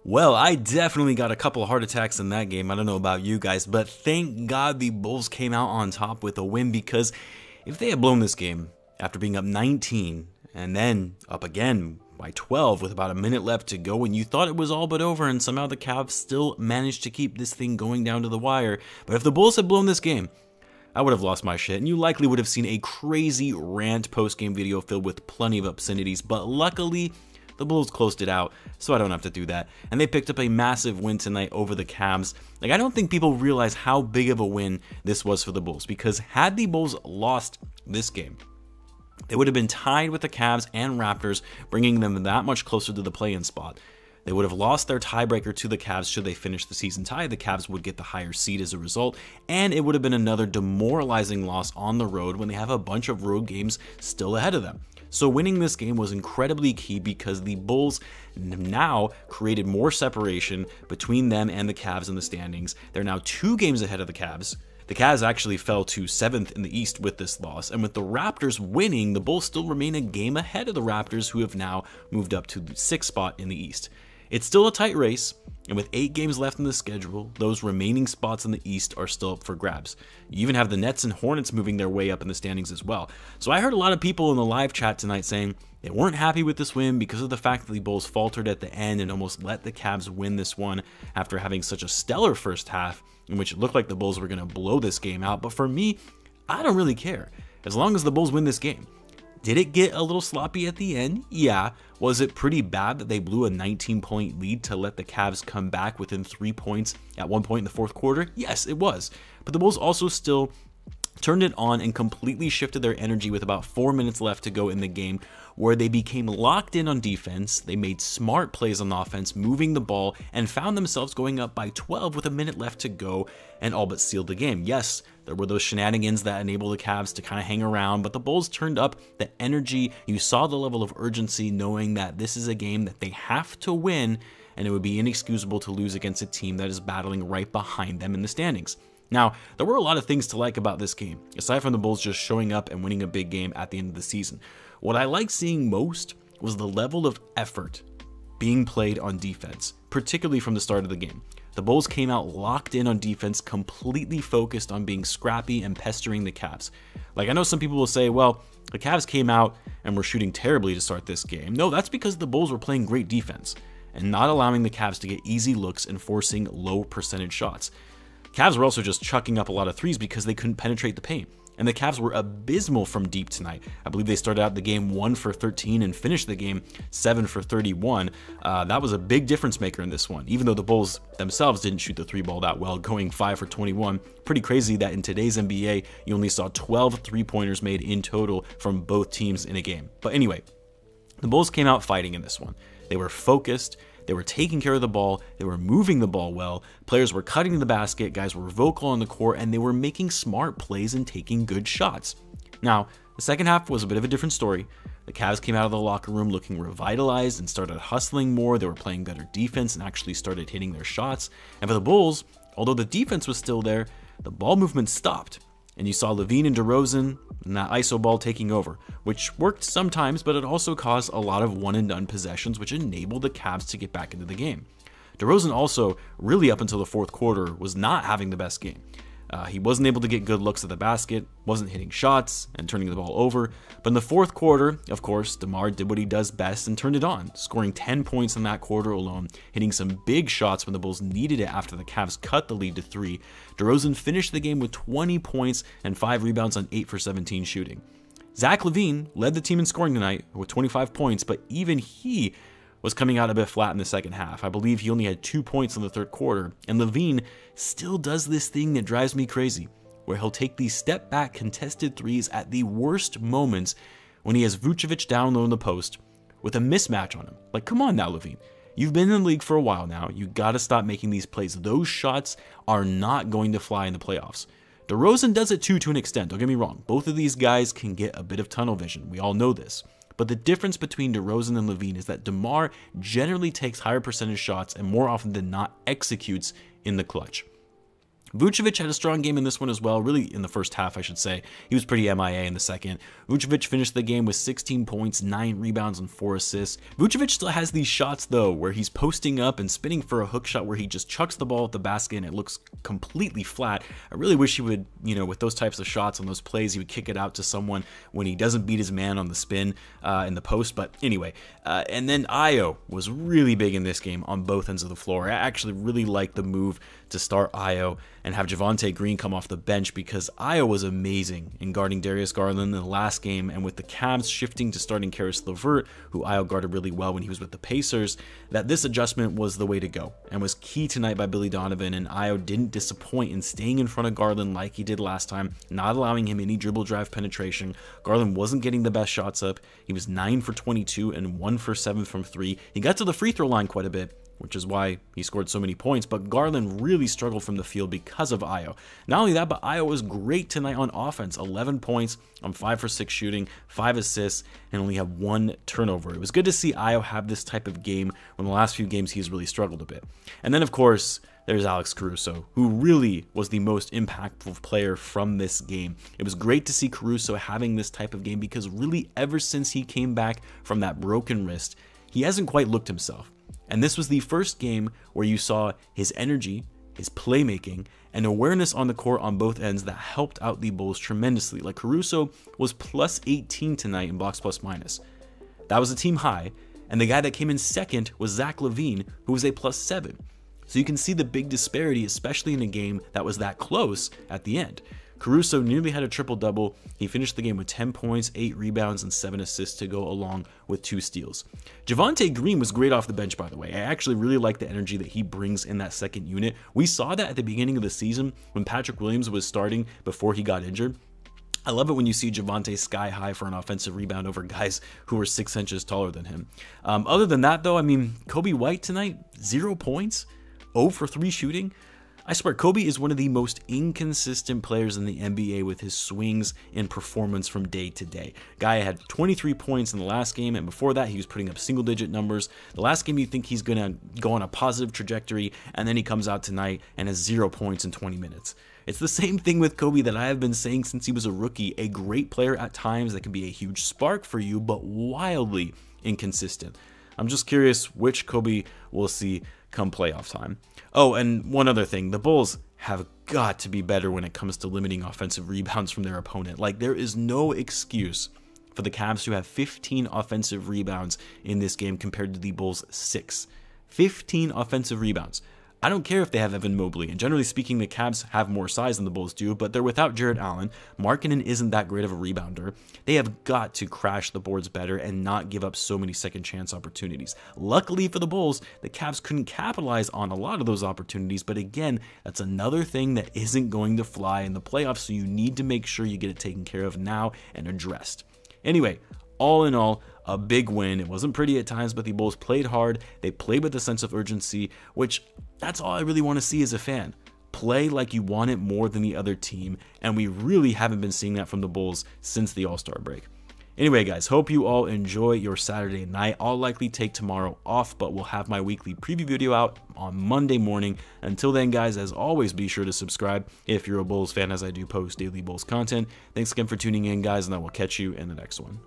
Well, I definitely got a couple of heart attacks in that game. I don't know about you guys, but thank God the Bulls came out on top with a win, because if they had blown this game after being up 19 and then up again by 12 with about a minute left to go and you thought it was all but over, and somehow the Cavs still managed to keep this thing going down to the wire. But if the Bulls had blown this game, I would have lost my shit, and you likely would have seen a crazy rant post-game video filled with plenty of obscenities, but luckily the Bulls closed it out, so I don't have to do that. And they picked up a massive win tonight over the Cavs. Like, I don't think people realize how big of a win this was for the Bulls, because had the Bulls lost this game, they would have been tied with the Cavs and Raptors, bringing them that much closer to the play-in spot. They would have lost their tiebreaker to the Cavs should they finish the season tied. The Cavs would get the higher seed as a result, and it would have been another demoralizing loss on the road when they have a bunch of road games still ahead of them. So winning this game was incredibly key, because the Bulls now created more separation between them and the Cavs in the standings. They're now 2 games ahead of the Cavs. The Cavs actually fell to 7th in the East with this loss, and with the Raptors winning, the Bulls still remain a game ahead of the Raptors, who have now moved up to the 6th spot in the East. It's still a tight race, and with 8 games left in the schedule, those remaining spots in the East are still up for grabs. You even have the Nets and Hornets moving their way up in the standings as well. So I heard a lot of people in the live chat tonight saying they weren't happy with this win because of the fact that the Bulls faltered at the end and almost let the Cavs win this one after having such a stellar first half in which it looked like the Bulls were going to blow this game out. But for me, I don't really care, as long as the Bulls win this game. Did it get a little sloppy at the end? Yeah. Was it pretty bad that they blew a 19-point lead to let the Cavs come back within 3 points at one point in the fourth quarter? Yes, it was. But the Bulls also still turned it on and completely shifted their energy with about 4 minutes left to go in the game, where they became locked in on defense. They made smart plays on offense, moving the ball, and found themselves going up by 12 with a minute left to go, and all but sealed the game. Yes, there were those shenanigans that enabled the Cavs to kind of hang around, but the Bulls turned up the energy. You saw the level of urgency, knowing that this is a game that they have to win, and it would be inexcusable to lose against a team that is battling right behind them in the standings. Now, there were a lot of things to like about this game, aside from the Bulls just showing up and winning a big game at the end of the season. What I liked seeing most was the level of effort being played on defense, particularly from the start of the game. The Bulls came out locked in on defense, completely focused on being scrappy and pestering the Cavs. Like, I know some people will say, well, the Cavs came out and were shooting terribly to start this game. No, that's because the Bulls were playing great defense and not allowing the Cavs to get easy looks and forcing low percentage shots. Cavs were also just chucking up a lot of threes because they couldn't penetrate the paint. And the Cavs were abysmal from deep tonight. I believe they started out the game 1 for 13 and finished the game 7 for 31. That was a big difference maker in this one, even though the Bulls themselves didn't shoot the 3-ball that well, going 5 for 21. Pretty crazy that in today's NBA, you only saw 12 3-pointers made in total from both teams in a game. But anyway, the Bulls came out fighting in this one. They were focused. They were taking care of the ball, they were moving the ball well, players were cutting the basket, guys were vocal on the court, and they were making smart plays and taking good shots. Now, the second half was a bit of a different story. The Cavs came out of the locker room looking revitalized and started hustling more. They were playing better defense and actually started hitting their shots. And for the Bulls, although the defense was still there, the ball movement stopped. And you saw Lavine and DeRozan and that ISO ball taking over, which worked sometimes, but it also caused a lot of one-and-done possessions, which enabled the Cavs to get back into the game. DeRozan also, really up until the fourth quarter, was not having the best game. He wasn't able to get good looks at the basket, wasn't hitting shots, and turning the ball over. But in the fourth quarter, of course, DeMar did what he does best and turned it on, scoring 10 points in that quarter alone, hitting some big shots when the Bulls needed it after the Cavs cut the lead to 3. DeRozan finished the game with 20 points and 5 rebounds on 8 for 17 shooting. Zach Lavine led the team in scoring tonight with 25 points, but even he was coming out a bit flat in the second half. I believe he only had 2 points in the third quarter, and Lavine still does this thing that drives me crazy, where he'll take these step-back contested threes at the worst moments when he has Vucevic down low in the post with a mismatch on him. Like, come on now, Lavine. You've been in the league for a while now. You gotta stop making these plays. Those shots are not going to fly in the playoffs. DeRozan does it too, to an extent, don't get me wrong. Both of these guys can get a bit of tunnel vision. We all know this. But the difference between DeRozan and Lavine is that DeMar generally takes higher percentage shots and more often than not executes in the clutch. Vucevic had a strong game in this one as well, really in the first half, I should say. He was pretty MIA in the second. Vucevic finished the game with 16 points, 9 rebounds, and 4 assists. Vucevic still has these shots, though, where he's posting up and spinning for a hook shot where he just chucks the ball at the basket and it looks completely flat. I really wish he would, with those types of shots on those plays, he would kick it out to someone when he doesn't beat his man on the spin in the post. But anyway, and then Ayo was really big in this game on both ends of the floor. I actually really liked the move to start Ayo and have Javonte Green come off the bench, because Ayo was amazing in guarding Darius Garland in the last game, and with the Cavs shifting to starting Caris LeVert, who Ayo guarded really well when he was with the Pacers, that this adjustment was the way to go and was key tonight by Billy Donovan, and Ayo didn't disappoint in staying in front of Garland like he did last time, not allowing him any dribble drive penetration. Garland wasn't getting the best shots up. He was 9 for 22 and 1 for 7 from 3. He got to the free throw line quite a bit, which is why he scored so many points, but Garland really struggled from the field because of Ayo. Not only that, but Ayo was great tonight on offense. 11 points on 5 for 6 shooting, 5 assists, and only had 1 turnover. It was good to see Ayo have this type of game when the last few games he's really struggled a bit. And then, of course, there's Alex Caruso, who really was the most impactful player from this game. It was great to see Caruso having this type of game, because really ever since he came back from that broken wrist, he hasn't quite looked himself. And this was the first game where you saw his energy, his playmaking, and awareness on the court on both ends that helped out the Bulls tremendously. Like, Caruso was plus 18 tonight in box plus minus. That was a team high, and the guy that came in second was Zach Lavine, who was a plus 7. So you can see the big disparity, especially in a game that was that close at the end. Caruso nearly had a triple-double. He finished the game with 10 points, 8 rebounds, and 7 assists to go along with 2 steals. Javonte Green was great off the bench, by the way. I actually really like the energy that he brings in that second unit. We saw that at the beginning of the season when Patrick Williams was starting before he got injured. I love it when you see Javonte sky high for an offensive rebound over guys who are 6 inches taller than him. Other than that, though, I mean, Coby White tonight, 0 points, 0 for 3 shooting. I swear, Coby is one of the most inconsistent players in the NBA with his swings in performance from day to day. Guy had 23 points in the last game, and before that, he was putting up single-digit numbers. The last game, you think he's going to go on a positive trajectory, and then he comes out tonight and has 0 points in 20 minutes. It's the same thing with Coby that I have been saying since he was a rookie. A great player at times that can be a huge spark for you, but wildly inconsistent. I'm just curious which Coby we'll see come playoff time. Oh, and one other thing, the Bulls have got to be better when it comes to limiting offensive rebounds from their opponent. Like, there is no excuse for the Cavs to have 15 offensive rebounds in this game compared to the Bulls' 6. 15 offensive rebounds. I don't care if they have Evan Mobley, and generally speaking, the Cavs have more size than the Bulls do, but they're without Jarrett Allen. Markkanen isn't that great of a rebounder. They have got to crash the boards better and not give up so many second chance opportunities. Luckily for the Bulls, the Cavs couldn't capitalize on a lot of those opportunities, but again, that's another thing that isn't going to fly in the playoffs, so you need to make sure you get it taken care of now and addressed. Anyway, all in all, a big win. It wasn't pretty at times, but the Bulls played hard. They played with a sense of urgency, which that's all I really want to see as a fan. Play like you want it more than the other team, and we really haven't been seeing that from the Bulls since the All-Star break. Anyway, guys, hope you all enjoy your Saturday night. I'll likely take tomorrow off, but we'll have my weekly preview video out on Monday morning. Until then, guys, as always, be sure to subscribe if you're a Bulls fan, as I do post daily Bulls content. Thanks again for tuning in, guys, and I will catch you in the next one.